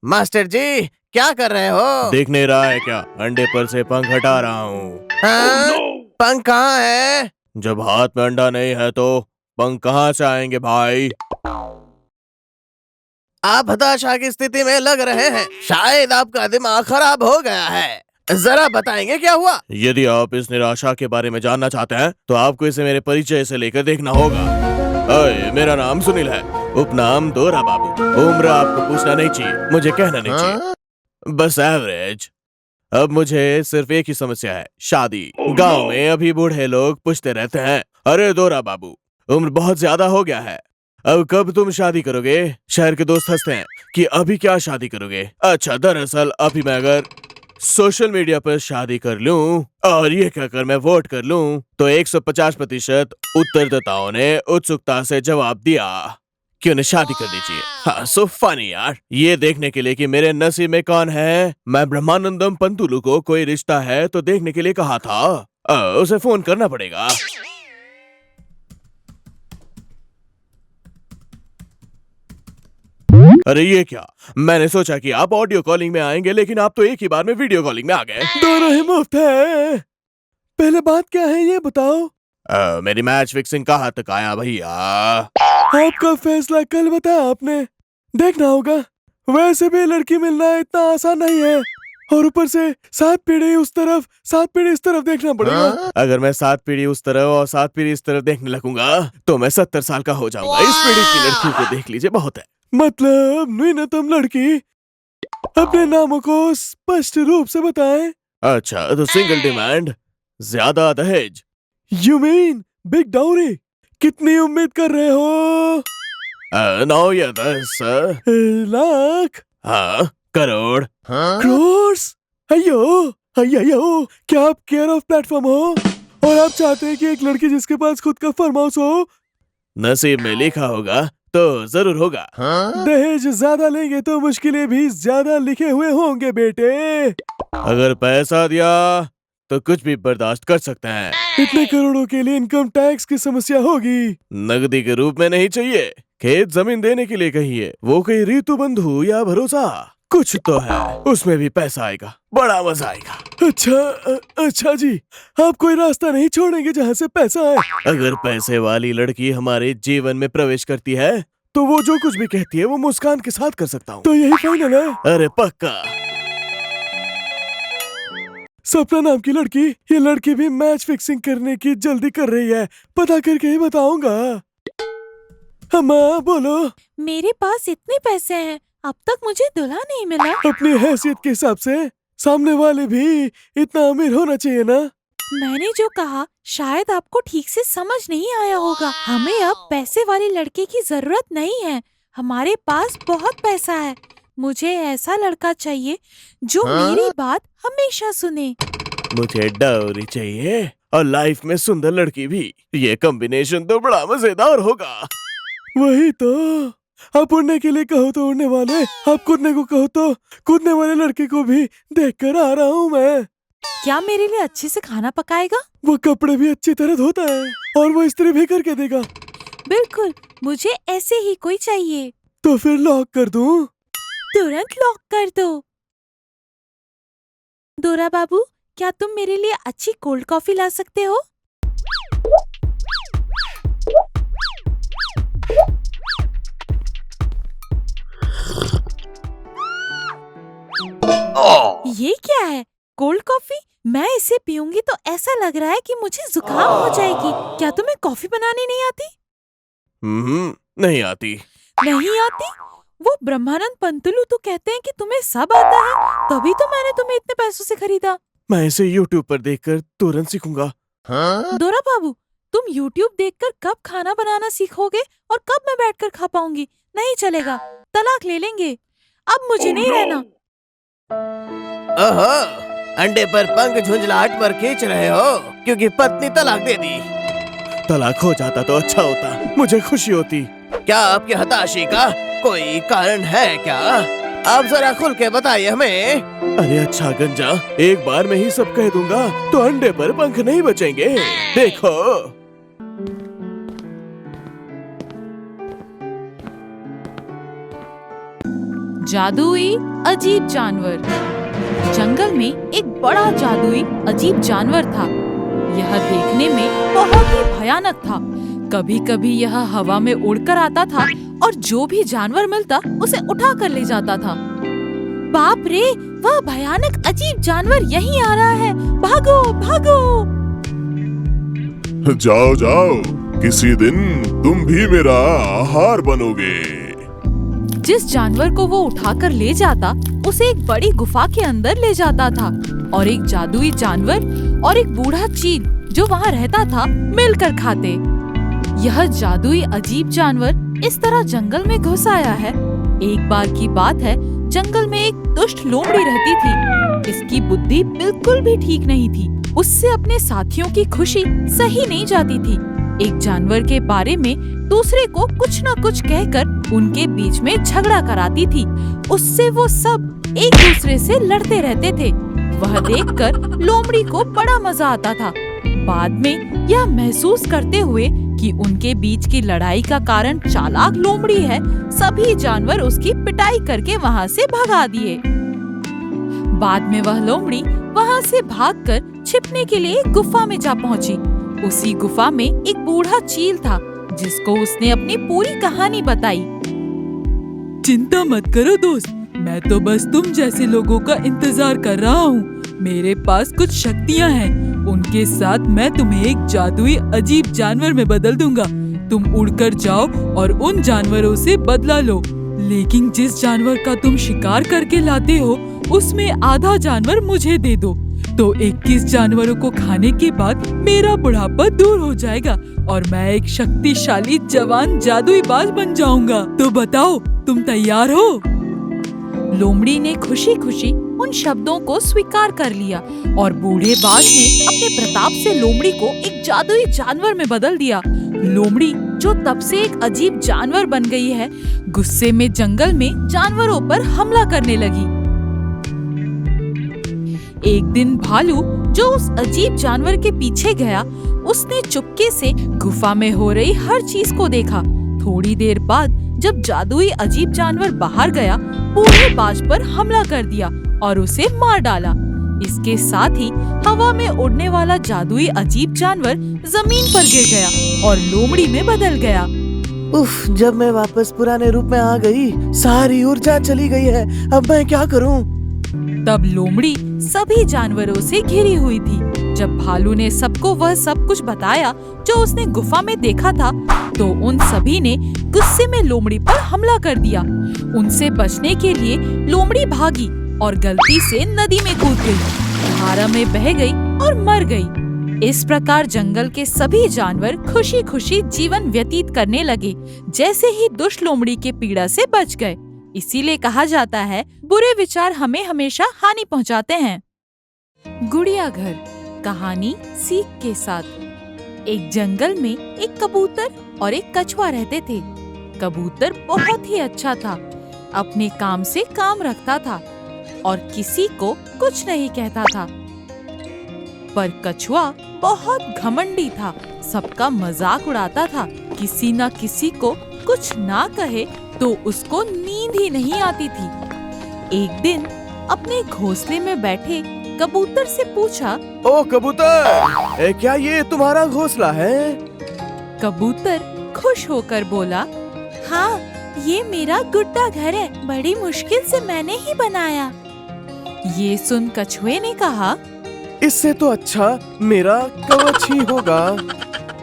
Master जी क्या कर रहे हो? देख नहीं रहा है क्या? अंडे पर से पंख हटा रहा हूँ। हाँ? पंख कहाँ है? जब हाथ में अंडा नहीं है तो पंख कहाँ से आएंगे भाई? आप हताशा की स्थिति में लग रहे हैं। शायद आपका दिमाग खराब हो गया है। जरा बताएंगे क्या हुआ? यदि आप इस निराशा के बारे में जानना चाहते हैं तो आपको इसे मेरे परिचय से लेकर देखना होगा। अय, मेरा नाम सुनील है, उपनाम दोरा बाबू। उम्र आपको पूछना नहीं चाहिए, मुझे कहना नहीं चाहिए, बस एवरेज। अब मुझे सिर्फ एक ही समस्या है, शादी। गांव में अभी बूढ़े लोग पूछते रहते हैं, अरे दोरा बाबू उम्र बहुत ज्यादा हो गया है, अब कब तुम शादी करोगे? शहर के दोस्त हंसते हैं कि अभी क्या शादी करोगे। अच्छा, दरअसल अभी मैं अगर सोशल मीडिया पर शादी कर लूं और ये कहकर मैं वोट कर लूं तो 150% उत्तरदाताओं ने उत्सुकता से जवाब दिया कि उन्हें शादी कर दीजिए। हाँ, सो फनी यार। ये देखने के लिए कि मेरे नसीब में कौन है, मैं ब्रह्मानंदम पंतुलू को कोई रिश्ता है तो देखने के लिए कहा था। उसे फोन करना पड़ेगा। अरे ये क्या, मैंने सोचा कि आप ऑडियो कॉलिंग में आएंगे लेकिन आप तो एक ही बार में वीडियो कॉलिंग में आ गए। दोनों ही मुफ्त है। पहले बात क्या है ये बताओ। मेरी मैच फिक्सिंग कहाँ तक आया भैया? आपका फैसला कल बताया आपने, देखना होगा। वैसे भी लड़की मिलना इतना आसान नहीं है, और ऊपर से 7 पीढ़ी उस तरफ 7 पीढ़ी इस तरफ देखना पड़ेगा। अगर मैं 7 पीढ़ी उस तरफ और 7 पीढ़ी इस तरफ देखने लगूंगा तो मैं 70 साल का हो जाऊंगा। इस पीढ़ी की लड़की को देख लीजिए, बहुत है। मतलब न्यूनतम लड़की अपने नामों को स्पष्ट रूप से बताएं। अच्छा, तो सिंगल डिमांड, ज्यादा दहेज। You mean big dowry? कितनी उम्मीद कर रहे हो? 9 या 10 लाख? हाँ, करोड़। क्रोर्स? अयो अयो, क्या आप केयर ऑफ प्लेटफॉर्म हो और आप चाहते हैं कि एक लड़की जिसके पास खुद का फार्म हाउस हो? नसीब में लिखा होगा तो जरूर होगा। दहेज ज्यादा लेंगे तो मुश्किलें भी ज्यादा लिखे हुए होंगे बेटे। अगर पैसा दिया तो कुछ भी बर्दाश्त कर सकते हैं। इतने करोड़ों के लिए इनकम टैक्स की समस्या होगी। नगदी के रूप में नहीं चाहिए, खेत जमीन देने के लिए कहिए, वो कहीं रीतु बंधु या भरोसा कुछ तो है, उसमें भी पैसा आएगा, बड़ा मजा आएगा। अच्छा जी, आप कोई रास्ता नहीं छोड़ेंगे जहाँ से पैसा आए? अगर पैसे वाली लड़की हमारे जीवन में प्रवेश करती है तो वो जो कुछ भी कहती है वो मुस्कान के साथ कर सकता हूँ। तो यही फाइनल है? अरे पक्का। सपना नाम की लड़की, ये लड़की भी मैच फिक्सिंग करने की जल्दी कर रही है, पता करके ही बताऊंगा। अम्मा बोलो। मेरे पास इतने पैसे हैं, अब तक मुझे दूल्हा नहीं मिला। अपनी हैसियत के हिसाब से सामने वाले भी इतना अमीर होना चाहिए ना। मैंने जो कहा शायद आपको ठीक से समझ नहीं आया होगा। हमें अब पैसे वाली लड़के की जरूरत नहीं है, हमारे पास बहुत पैसा है। मुझे ऐसा लड़का चाहिए जो मेरी बात हमेशा सुने। मुझे डाउरी चाहिए और लाइफ में सुंदर लड़की भी। ये कॉम्बिनेशन तो बड़ा मजेदार होगा। वही तो, आप उड़ने के लिए कहो तो उड़ने वाले, आप कूदने को कहो तो कूदने वाले लड़के को भी देख कर आ रहा हूँ मैं। क्या मेरे लिए अच्छे से खाना पकाएगा? वो कपड़े भी अच्छी तरह धोता है और वो इस्त्री भी करके देगा। बिल्कुल, मुझे ऐसे ही कोई चाहिए। तो फिर लॉक कर दूं? तुरंत लॉक कर दो। दोरा बाबू, क्या तुम मेरे लिए अच्छी कोल्ड कॉफी ला सकते हो? ये क्या है? Cold coffee? मैं इसे पीऊंगी तो ऐसा लग रहा है कि मुझे जुकाम हो जाएगी। क्या तुम्हें कॉफी बनानी नहीं आती? नहीं आती। नहीं आती? वो ब्रह्मानंद पंतुलू तो कहते हैं कि तुम्हें सब आता है, तभी तो मैंने तुम्हें इतने पैसों से खरीदा। मैं इसे YouTube पर देखकर तुरंत सीखूंगा। दोरा बाबू, तुम YouTube देखकर कब खाना बनाना सीखोगे और कब मैं बैठकर खा पाऊंगी? नहीं चलेगा, तलाक ले लेंगे। अब मुझे नहीं रहना। ओहो, अंडे पर पंख झुंझलाहट पर खींच रहे हो क्योंकि पत्नी तलाक दे दी। तलाक हो जाता तो अच्छा होता, मुझे खुशी होती। क्या आपकी हताशी का कोई कारण है क्या? आप जरा खुल के बताइए हमें। अरे अच्छा गंजा, एक बार में ही सब कह दूंगा तो अंडे पर पंख नहीं बचेंगे। देखो। जादुई अजीब जानवर। जंगल में एक बड़ा जादुई अजीब जानवर था। यह देखने में बहुत ही भयानक था। कभी कभी यह हवा में उड़कर आता था और जो भी जानवर मिलता उसे उठा कर ले जाता था। बाप रे, वह भयानक अजीब जानवर यहीं आ रहा है, भागो भागो। जाओ जाओ, किसी दिन तुम भी मेरा आहार बनोगे। जिस जानवर को वो उठाकर ले जाता उसे एक बड़ी गुफा के अंदर ले जाता था और एक जादुई जानवर और एक बूढ़ा चील जो वहाँ रहता था मिलकर खाते। यह जादुई अजीब जानवर इस तरह जंगल में घुस आया है। एक बार की बात है, जंगल में एक दुष्ट लोमड़ी रहती थी। इसकी बुद्धि बिल्कुल भी ठीक नहीं थी। उससे अपने साथियों की खुशी सही नहीं जाती थी। एक जानवर के बारे में दूसरे को कुछ न कुछ कहकर उनके बीच में झगड़ा कराती थी। उससे वो सब एक दूसरे से लड़ते रहते थे। वह देखकर लोमड़ी को बड़ा मजा आता था। बाद में यह महसूस करते हुए कि उनके बीच की लड़ाई का कारण चालाक लोमड़ी है, सभी जानवर उसकी पिटाई करके वहाँ से भगा दिए। बाद में वह लोमड़ी वहाँ से भागकर छिपने के लिए एक गुफा में जा पहुँची। उसी गुफा में एक बूढ़ा चील था जिसको उसने अपनी पूरी कहानी बताई। चिंता मत करो दोस्त, मैं तो बस तुम जैसे लोगों का इंतजार कर रहा हूँ। मेरे पास कुछ शक्तियाँ हैं, उनके साथ मैं तुम्हें एक जादुई अजीब जानवर में बदल दूंगा। तुम उड़कर जाओ और उन जानवरों से बदला लो, लेकिन जिस जानवर का तुम शिकार करके लाते हो उसमें आधा जानवर मुझे दे दो। तो 21 जानवरों को खाने के बाद मेरा बुढ़ापा दूर हो जाएगा और मैं एक शक्तिशाली जवान जादुई बाज बन जाऊंगा। तो बताओ, तुम तैयार हो? लोमड़ी ने खुशी खुशी उन शब्दों को स्वीकार कर लिया और बूढ़े बाज ने अपने प्रताप से लोमड़ी को एक जादुई जानवर में बदल दिया। लोमड़ी, जो तब से एक अजीब जानवर बन गई है, गुस्से में जंगल में जानवरों पर हमला करने लगी। एक दिन भालू, जो उस अजीब जानवर के पीछे गया, उसने चुपके से गुफा में हो रही हर चीज को देखा। थोड़ी देर बाद जब जादुई अजीब जानवर बाहर गया, बूढ़े बाज पर हमला कर दिया और उसे मार डाला। इसके साथ ही हवा में उड़ने वाला जादुई अजीब जानवर जमीन पर गिर गया और लोमड़ी में बदल गया। उफ, जब मैं वापस पुराने रूप में आ गई, सारी ऊर्जा चली गई है। अब मैं क्या करूं? तब लोमड़ी सभी जानवरों से घिरी हुई थी। जब भालू ने सबको वह सब कुछ बताया जो उसने गुफा में देखा था, तो उन सभी ने गुस्से में लोमड़ी पर हमला कर दिया। उनसे बचने के लिए लोमड़ी भागी और गलती से नदी में कूद गई, धारा में बह गई और मर गई। इस प्रकार जंगल के सभी जानवर खुशी खुशी जीवन व्यतीत करने लगे, जैसे ही दुष्ट लोमड़ी के पीड़ा से बच गए। इसीलिए कहा जाता है, बुरे विचार हमें हमेशा हानि पहुंचाते हैं। गुड़िया घर, कहानी सीख के साथ। एक जंगल में एक कबूतर और एक कछुआ रहते थे। कबूतर बहुत ही अच्छा था, अपने काम से काम रखता था और किसी को कुछ नहीं कहता था। पर कछुआ बहुत घमंडी था, सबका मजाक उड़ाता था। किसी न किसी को कुछ ना कहे तो उसको नींद ही नहीं आती थी। एक दिन अपने घोंसले में बैठे कबूतर से पूछा, ओ कबूतर, क्या ये तुम्हारा घोंसला है? कबूतर खुश होकर बोला, हाँ, ये मेरा गुड्डा घर है, बड़ी मुश्किल से मैंने ही बनाया। ये सुन कछुए ने कहा, इससे तो अच्छा मेरा कवच ही होगा।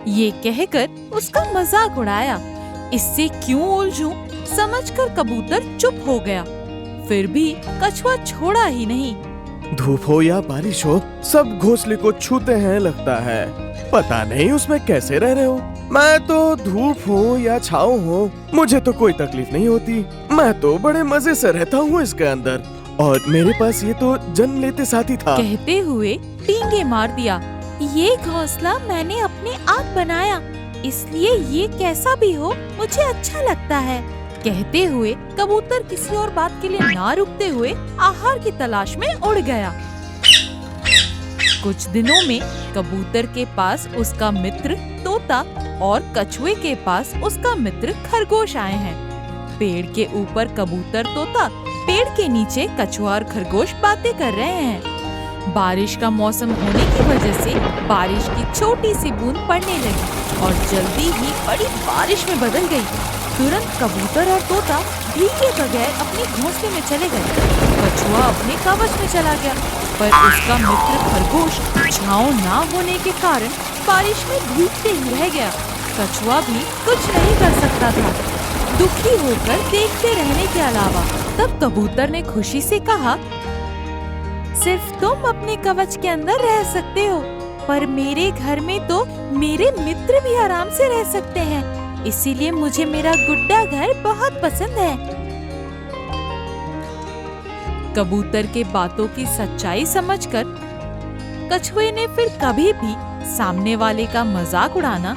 ये कहकर उसका मजाक उड़ाया। इससे क्यों उलझूं, समझकर कबूतर चुप हो गया। फिर भी कछुआ छोड़ा ही नहीं। धूप हो या बारिश हो, सब घोंसले को छूते हैं लगता है। पता नहीं उसमें कैसे रह रहे हो। मैं तो धूप हो या छाँव हो, मुझे तो कोई तकलीफ नहीं होती। मैं तो बड़े मजे से रहता हूँ इसके अंदर, और मेरे पास ये तो जन्म लेते साथी था। कहते हुए डींगे मार दिया। ये घोंसला मैंने अपने आप बनाया, इसलिए ये कैसा भी हो मुझे अच्छा लगता है। कहते हुए कबूतर किसी और बात के लिए ना रुकते हुए आहार की तलाश में उड़ गया। कुछ दिनों में कबूतर के पास उसका मित्र तोता और कछुए के पास उसका मित्र खरगोश आए हैं। पेड़ के ऊपर कबूतर तोता पेड़ के नीचे कछुआ और खरगोश बातें कर रहे हैं। बारिश का मौसम होने की वजह से बारिश की छोटी सी बूंद पड़ने लगी और जल्दी ही बड़ी बारिश में बदल गई। तुरंत कबूतर और तोता भीगे बगैर अपने घोंसले में चले गए। कछुआ अपने कवच में चला गया, पर उसका मित्र खरगोश छांव ना होने के कारण बारिश में भीगते ही रह गया। कछुआ भी कुछ नहीं कर सकता था, दुखी होकर देखते रहने के अलावा। तब कबूतर ने खुशी से कहा, सिर्फ तुम अपने कवच के अंदर रह सकते हो, पर मेरे घर में तो मेरे मित्र भी आराम से रह सकते हैं, इसीलिए मुझे मेरा गुड्डा घर बहुत पसंद है। कबूतर के बातों की सच्चाई समझकर कछुए ने फिर कभी भी सामने वाले का मजाक उड़ाना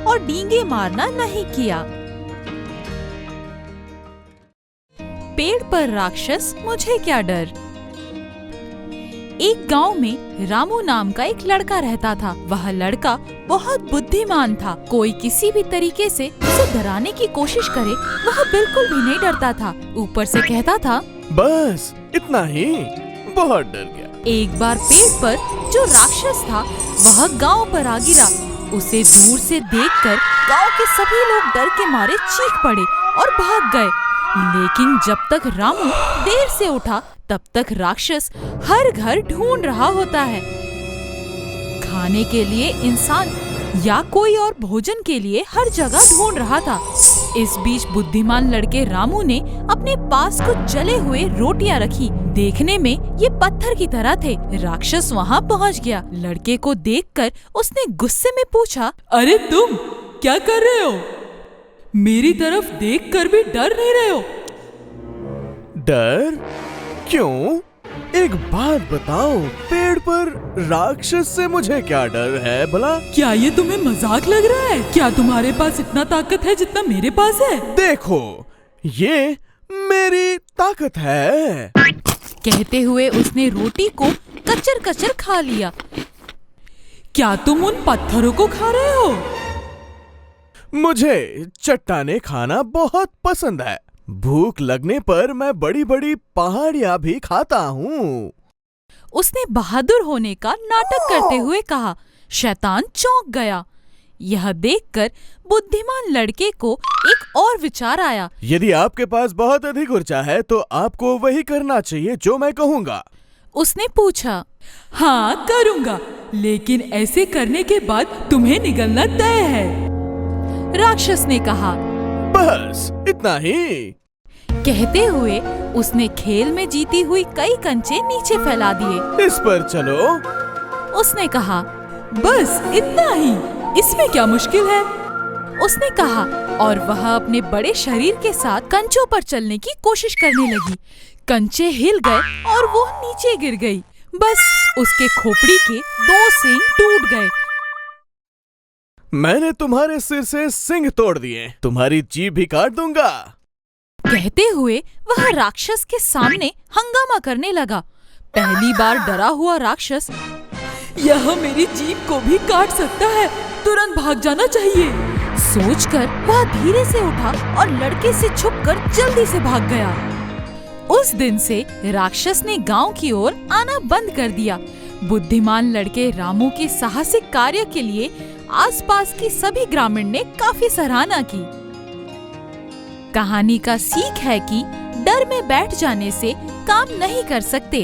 और डींगे मारना नहीं किया। पेड़ पर राक्षस, मुझे क्या डर। एक गांव में रामू नाम का एक लड़का रहता था। वह लड़का बहुत बुद्धिमान था। कोई किसी भी तरीके से उसे डराने की कोशिश करे, वह बिल्कुल भी नहीं डरता था। ऊपर से कहता था, बस इतना ही, बहुत डर गया। एक बार पेड़ पर जो राक्षस था वह गांव पर आ गिरा। उसे दूर से देखकर गांव के सभी लोग डर के मारे चीख पड़े और भाग गए। लेकिन जब तक रामू देर से उठा तब तक राक्षस हर घर ढूंढ रहा होता है। खाने के लिए इंसान या कोई और भोजन के लिए हर जगह ढूंढ रहा था। इस बीच बुद्धिमान लड़के रामू ने अपने पास कुछ जले हुए रोटियां रखी। देखने में ये पत्थर की तरह थे। राक्षस वहाँ पहुँच गया। लड़के को देखकर उसने गुस्से में पूछा, अरे तुम क्या कर रहे हो? मेरी तरफ देखकर भी डर नहीं रहे हो? डर? क्यों? एक बात बताओ, पेड़ पर राक्षस से मुझे क्या डर है भला? क्या ये तुम्हें मजाक लग रहा है? क्या तुम्हारे पास इतना ताकत है जितना मेरे पास है? देखो, ये मेरी ताकत है। कहते हुए उसने रोटी को कचर कचर खा लिया। क्या तुम उन पत्थरों को खा रहे हो? मुझे चट्टाने खाना बहुत पसंद है। भूख लगने पर मैं बड़ी बड़ी पहाड़ियाँ भी खाता हूँ। उसने बहादुर होने का नाटक करते हुए कहा। शैतान चौंक गया। यह देखकर बुद्धिमान लड़के को एक और विचार आया। यदि आपके पास बहुत अधिक ऊर्जा है तो आपको वही करना चाहिए जो मैं कहूँगा। उसने पूछा, हाँ करूँगा, लेकिन ऐसे करने के बाद तुम्हें निकलना तय है। राक्षस ने कहा, बस इतना ही। कहते हुए उसने खेल में जीती हुई कई कंचे नीचे फैला दिए। इस पर चलो। उसने कहा, बस इतना ही, इसमें क्या मुश्किल है? उसने कहा और वह अपने बड़े शरीर के साथ कंचों पर चलने की कोशिश करने लगी। कंचे हिल गए और वो नीचे गिर गई। बस उसके खोपड़ी के 2 सींग टूट गए। मैंने तुम्हारे सिर से सींग तोड़ दिए, तुम्हारी जीभ भी काट दूंगा। कहते हुए वह राक्षस के सामने हंगामा करने लगा। पहली बार डरा हुआ राक्षस, यह मेरी जीभ को भी काट सकता है, तुरंत भाग जाना चाहिए, सोचकर वह धीरे से उठा और लड़के से छुपकर जल्दी से भाग गया। उस दिन से राक्षस ने गांव की ओर आना बंद कर दिया। बुद्धिमान लड़के रामू के साहसिक कार्य के लिए आसपास की सभी ग्रामीण ने काफी सराहना की। कहानी का सीख है कि डर में बैठ जाने से काम नहीं कर सकते।